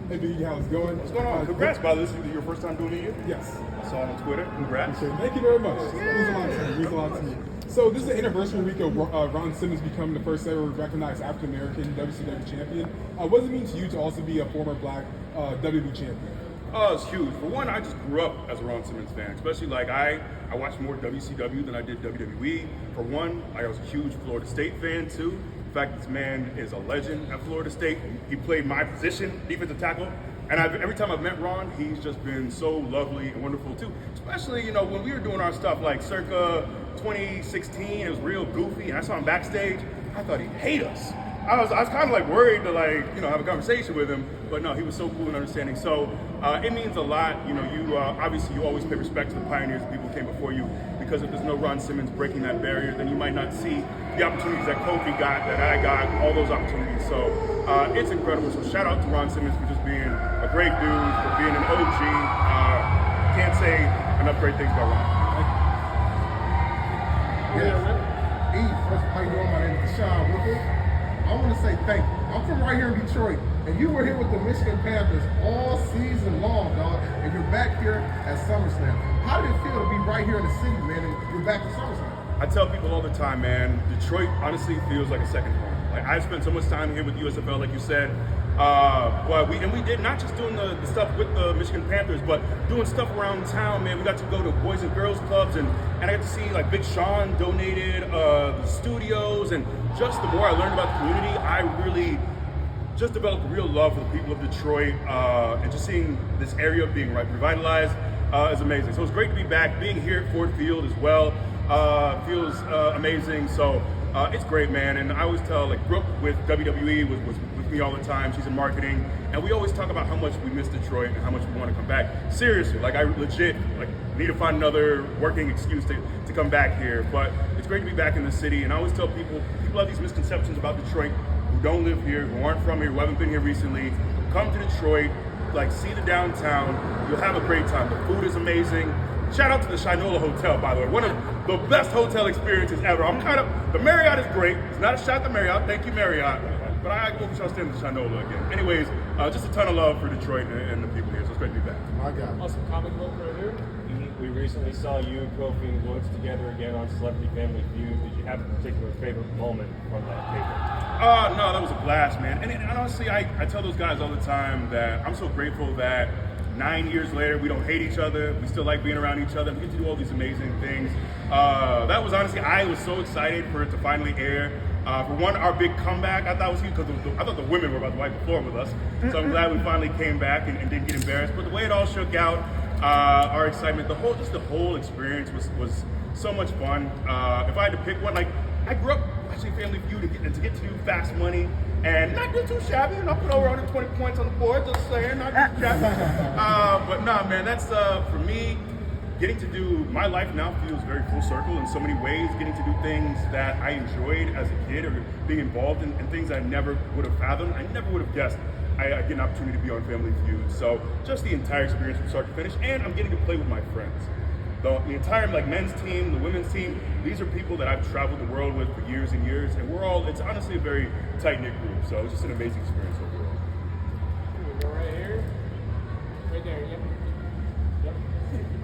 Hey, Biggie, how's it going? What's going on? Congrats, by this is your first time doing it. Yes. I saw it on Twitter. Congrats. Okay, thank you very much. It means a lot to me. It means a lot to me. So this is the anniversary week of Ron Simmons becoming the first ever recognized African American WCW champion. What does it mean to you to also be a former Black WWE champion? Oh, it's huge. For one, I just grew up as a Ron Simmons fan, especially like I watched more WCW than I did WWE. For one, I was a huge Florida State fan too. In fact, this man is a legend at Florida State. He played my position, defensive tackle. And every time I've met Ron, he's just been so lovely and wonderful too. Especially, when we were doing our stuff like circa 2016, it was real goofy, and I saw him backstage. I thought he'd hate us. I was kind of like worried to have a conversation with him, but no, he was so cool and understanding. So it means a lot. You obviously you always pay respect to the pioneers and people who came before you, because if there's no Ron Simmons breaking that barrier, then you might not see the opportunities that Kofi got, that I got, all those opportunities. So it's incredible. So shout out to Ron Simmons for just being a great dude, for being an OG. Can't say enough great things about Ron. Eve, how you doing? My name is Deshaun Whipple. I want to say thank you. I'm from right here in Detroit, and you were here with the Michigan Panthers all season long, dog, and you're back here at SummerSlam. How did it feel to be right here in the city, man, and you're back to SummerSlam? I tell people all the time, man, Detroit honestly feels like a second home. Like, I've spent so much time here with USFL, like you said, but we did not just doing the stuff with the Michigan Panthers, but doing stuff around town, man. We got to go to Boys and Girls Clubs, and I got to see, like, Big Sean donated the studios, and just the more I learned about the community, I really just developed a real love for the people of Detroit, and just seeing this area being revitalized is amazing. So it's great to be back. Being here at Ford Field as well feels amazing. So it's great, man. And I always tell, like, Brooke with WWE was with me all the time. She's in marketing, and we always talk about how much we miss Detroit and how much we want to come back. Seriously, like, I legit need to find another working excuse to come back here. But it's great to be back in the city. And I always tell people have these misconceptions about Detroit who don't live here, who aren't from here, who haven't been here recently. Come to Detroit, see the downtown. You'll have a great time. The food is amazing. Shout out to the Shinola Hotel, by the way. One of the best hotel experiences ever. The Marriott is great. It's not a shot at the Marriott. Thank you, Marriott. But I hope y'all stay in the Shinola again. Anyways, just a ton of love for Detroit and the people here. So it's great to be back. My God. Awesome comic book right here. We recently saw you, Kofi, and Woods together again on Celebrity Family Feud. Did you have a particular favorite moment from that paper? No, that was a blast, man. And honestly, I tell those guys all the time that I'm so grateful that 9 years later, we don't hate each other. We still like being around each other. We get to do all these amazing things. That was honestly, I was so excited for it to finally air. For one, our big comeback, I thought was huge because I thought the women were about to wipe the floor with us. So I'm glad we finally came back and didn't get embarrassed. But the way it all shook out, our excitement, the whole experience was so much fun. If I had to pick one, I grew up watching Family Feud to get to do Fast Money. And not do too shabby, and I'll put over 120 points on the board, just saying, not too shabby. But nah, man, that's, for me, getting to do, my life now feels very full circle in so many ways, getting to do things that I enjoyed as a kid, or being involved in things I never would have fathomed. I never would have guessed I get an opportunity to be on Family Feud. So just the entire experience from start to finish, and I'm getting to play with my friends. The entire men's team, the women's team, these are people that I've traveled the world with for years and years, and it's honestly a very tight-knit group, so it's just an amazing experience overall. We go right here. Right there, yep.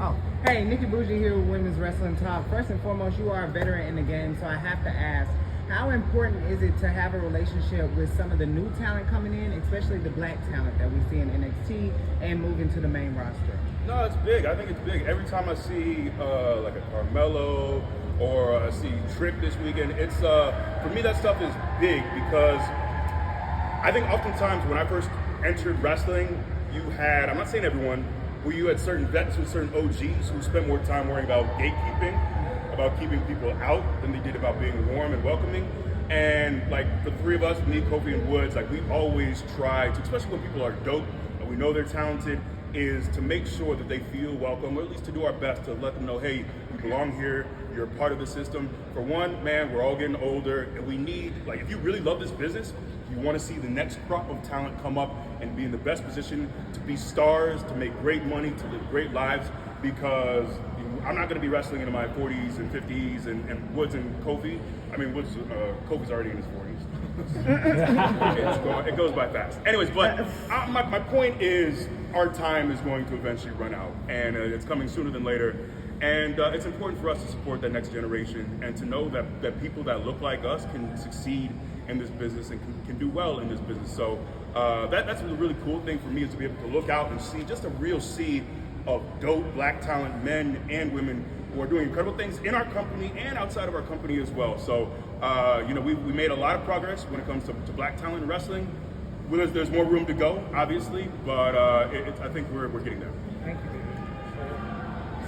Oh, hey, Nikki Bougie here with Women's Wrestling Talk. First and foremost, you are a veteran in the game, so I have to ask, how important is it to have a relationship with some of the new talent coming in, especially the Black talent that we see in NXT and moving to the main roster? No, it's big. I think it's big. Every time I see like a Carmelo or I see Trick this weekend, it's for me that stuff is big because I think oftentimes when I first entered wrestling, you had, I'm not saying everyone, where you had certain vets with certain OGs who spent more time worrying about gatekeeping, about keeping people out than they did about being warm and welcoming. And for the three of us, me, Kofi, and Woods, we always try to, especially when people are dope and we know they're talented, is to make sure that they feel welcome, or at least to do our best to let them know, hey, you belong here, you're a part of the system. For one, man, we're all getting older, and we need, if you really love this business, you want to see the next crop of talent come up and be in the best position to be stars, to make great money, to live great lives, because I'm not going to be wrestling into my 40s and 50s, and Woods and Kofi, Kofi's already in his 40s. It goes by fast. Anyways, but my point is our time is going to eventually run out, and it's coming sooner than later. And it's important for us to support that next generation and to know that people that look like us can succeed in this business and can do well in this business. So that's a really cool thing for me, is to be able to look out and see just a real sea of dope black talent, men and women, who are doing incredible things in our company and outside of our company as well. So, we made a lot of progress when it comes to black talent in wrestling. Well, there's more room to go, obviously, but I think we're getting there. Thank you.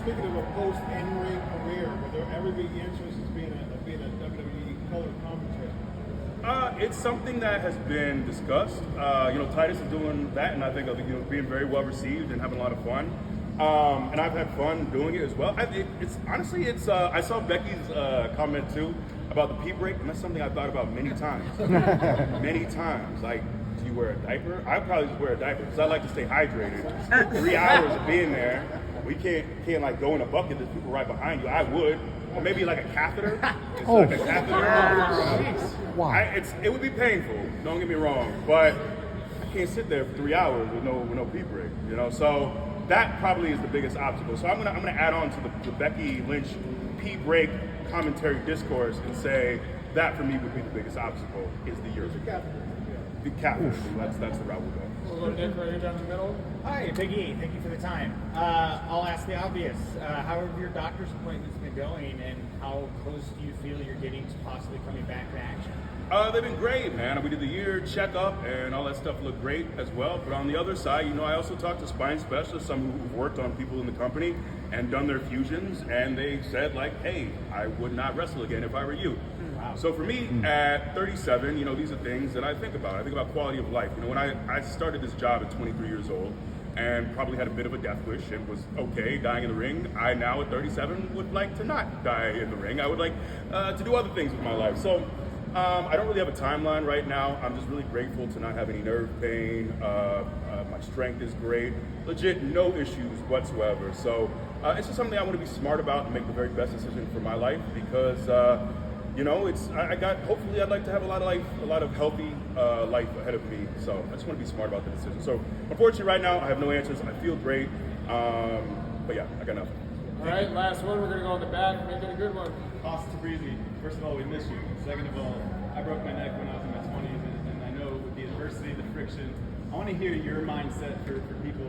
Speaking of a post-in-ring career, would there ever be interest in being a WWE color commentator? It's something that has been discussed. Titus is doing that, and I think being very well received and having a lot of fun. And I've had fun doing it as well. I saw Becky's comment too about the pee break, and that's something I've thought about many times. Many times. Like, do you wear a diaper? I probably just wear a diaper because I like to stay hydrated. 3 hours of being there, we can't like go in a bucket. There's people right behind you. I would, or maybe like a catheter. Like a catheter. Wow. It would be painful. Don't get me wrong, but I can't sit there for 3 hours with no pee break. So that probably is the biggest obstacle. So I'm gonna add on to the Becky Lynch pee break commentary discourse and say that for me would be the biggest obstacle is the urine. The catheter. That's the route we'll go. We'll go Dick right here down the middle. Hi, Big E. Thank you for the time. I'll ask the obvious. How have your doctor's appointments been going, and how close do you feel you're getting to possibly coming back to action? They've been great, man. We did the year checkup, and all that stuff looked great as well. But on the other side, I also talked to spine specialists, some who've worked on people in the company and done their fusions, and they said, like, hey, I would not wrestle again if I were you. Wow. So for me, at 37, these are things that I think about. I think about quality of life. When I started this job at 23 years old, and probably had a bit of a death wish and was okay dying in the ring, I now at 37 would like to not die in the ring. I would like to do other things with my life. So I don't really have a timeline right now. I'm just really grateful to not have any nerve pain. My strength is great. Legit, no issues whatsoever. So it's just something I want to be smart about and make the very best decision for my life because, hopefully I'd like to have a lot of healthy life ahead of me. So I just want to be smart about the decision. So unfortunately right now I have no answers. I feel great. But yeah, I got nothing. All right, last one. We're going to go in the back. Make it a good one. Austin Breezy, first of all, we miss you. Second of all, I broke my neck when I was in my 20s, and I know with the adversity, the friction, I want to hear your mindset for people,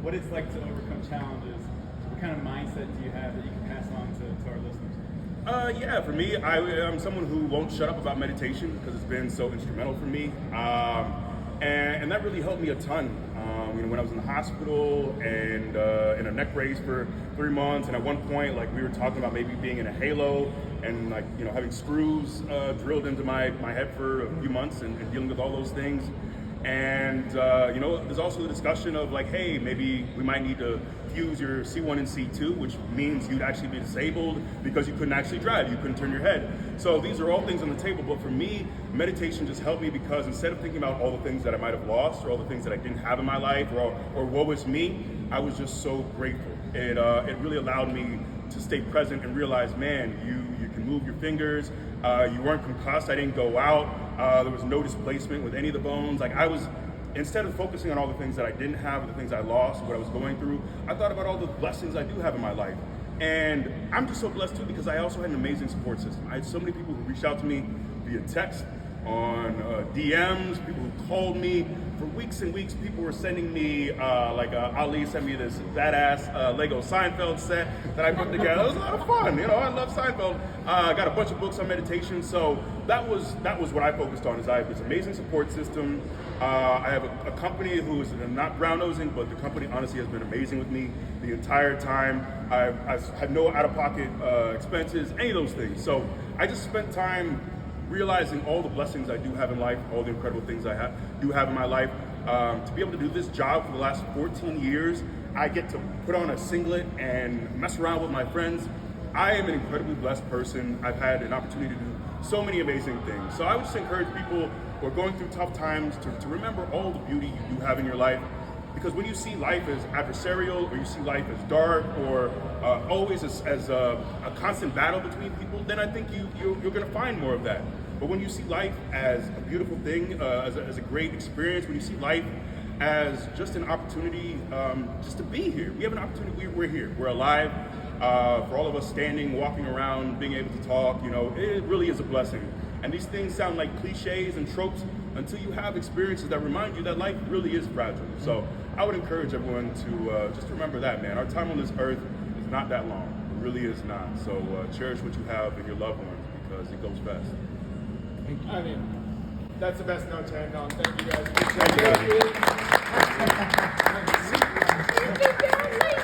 what it's like to overcome challenges. What kind of mindset do you have that you can pass on to our listeners? For me, I'm someone who won't shut up about meditation because it's been so instrumental for me. And that really helped me a ton. When I was in the hospital and in a neck brace for 3 months, and at one point, like we were talking about maybe being in a halo and having screws drilled into my head for a few months and dealing with all those things. And there's also the discussion of like, hey, maybe we might need to fuse your C1 and C2, which means you'd actually be disabled because you couldn't actually drive, you couldn't turn your head. So these are all things on the table, but for me, meditation just helped me because instead of thinking about all the things that I might have lost or all the things that I didn't have in my life or woe is me, I was just so grateful. It really allowed me to stay present and realize, man, you can move your fingers, you weren't concussed, I didn't go out, there was no displacement with any of the bones. Like instead of focusing on all the things that I didn't have, or the things I lost, what I was going through, I thought about all the blessings I do have in my life. And I'm just so blessed too because I also had an amazing support system. I had so many people who reached out to me via text, on DMs, people who called me. For weeks and weeks, people were sending me, Ali sent me this badass Lego Seinfeld set that I put together. It was a lot of fun, I love Seinfeld. I got a bunch of books on meditation, so that was what I focused on, is I have this amazing support system. I have a company who is not brown-nosing, but the company honestly has been amazing with me the entire time. I've had no out-of-pocket expenses, any of those things. So I just spent time realizing all the blessings I do have in life, all the incredible things I do have in my life. To be able to do this job for the last 14 years, I get to put on a singlet and mess around with my friends. I am an incredibly blessed person. I've had an opportunity to do so many amazing things. So I would just encourage people who are going through tough times to remember all the beauty you do have in your life. Because when you see life as adversarial, or you see life as dark, or always as a constant battle between people, then I think you're going to find more of that. But when you see life as a beautiful thing, as a great experience, when you see life as just an opportunity just to be here. We have an opportunity, we're here, we're alive. For all of us standing, walking around, being able to talk, it really is a blessing. And these things sound like cliches and tropes until you have experiences that remind you that life really is fragile. So I would encourage everyone to just remember that, man. Our time on this earth is not that long. It really is not. So cherish what you have and your loved ones because it goes fast. I mean, that's the best note to end on. Thank you guys. Thank you, guys. Thank you.